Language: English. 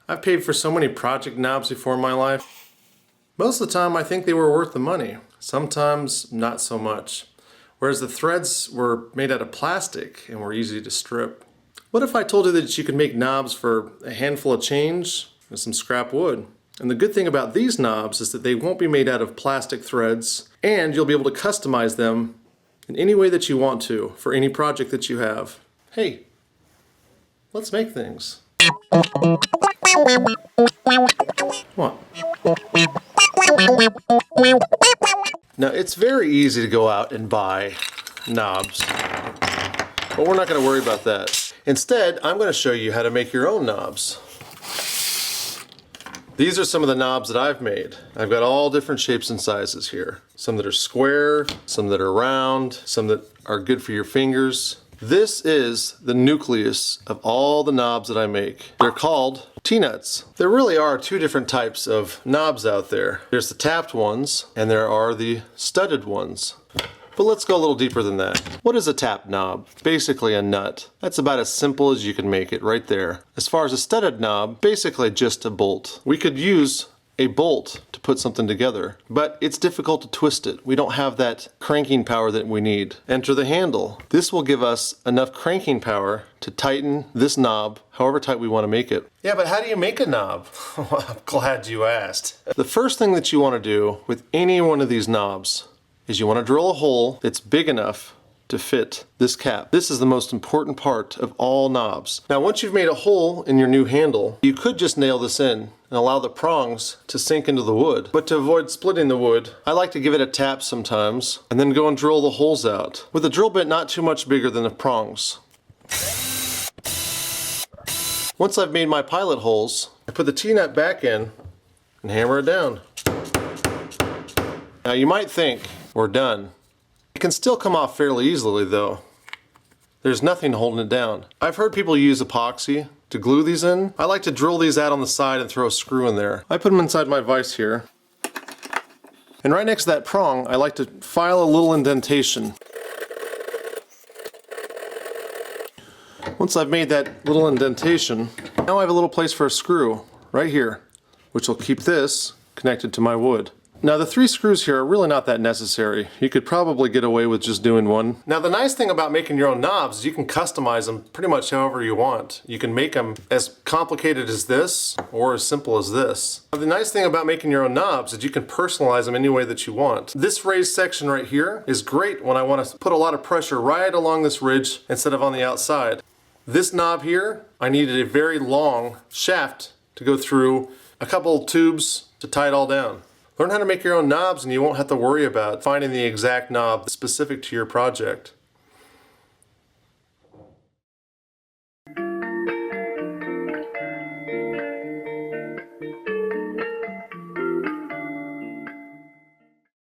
I've paid for so many project knobs before in my life. Most of the time I think they were worth the money. Sometimes not so much. Whereas the threads were made out of plastic and were easy to strip. What if I told you that you could make knobs for a handful of change and some scrap wood? And the good thing about these knobs is that they won't be made out of plastic threads, and you'll be able to customize them in any way that you want to for any project that you have. Hey, let's make things. What? Now it's very easy to go out and buy knobs, but we're not going to worry about that. Instead, I'm going to show you how to make your own knobs. These are some of the knobs that I've made. I've got all different shapes and sizes here. Some that are square, some that are round, some that are good for your fingers. This is the nucleus of all the knobs that I make. They're called T-nuts. There really are two different types of knobs out there. There's the tapped ones, and there are the studded ones. But let's go a little deeper than that. What is a tapped knob? Basically a nut. That's about as simple as you can make it right there. As far as a studded knob, basically just a bolt. We could use a bolt to put something together, but it's difficult to twist it. We don't have that cranking power that we need. Enter the handle. This will give us enough cranking power to tighten this knob however tight we want to make it. Yeah, but how do you make a knob? Well, I'm glad you asked. The first thing that you want to do with any one of these knobs is you want to drill a hole that's big enough to fit this cap. This is the most important part of all knobs. Now once you've made a hole in your new handle, you could just nail this in and allow the prongs to sink into the wood. But to avoid splitting the wood, I like to give it a tap sometimes and then go and drill the holes out with a drill bit not too much bigger than the prongs. Once I've made my pilot holes, I put the T-nut back in and hammer it down. Now you might think, we're done. It can still come off fairly easily though. There's nothing holding it down. I've heard people use epoxy to glue these in. I like to drill these out on the side and throw a screw in there. I put them inside my vise here. And right next to that prong, I like to file a little indentation. Once I've made that little indentation, now I have a little place for a screw right here, which will keep this connected to my wood. Now the 3 screws here are really not that necessary. You could probably get away with just doing one. Now the nice thing about making your own knobs is you can customize them pretty much however you want. You can make them as complicated as this or as simple as this. Now, the nice thing about making your own knobs is you can personalize them any way that you want. This raised section right here is great when I want to put a lot of pressure right along this ridge instead of on the outside. This knob here, I needed a very long shaft to go through a couple tubes to tie it all down. Learn how to make your own knobs and you won't have to worry about finding the exact knob specific to your project.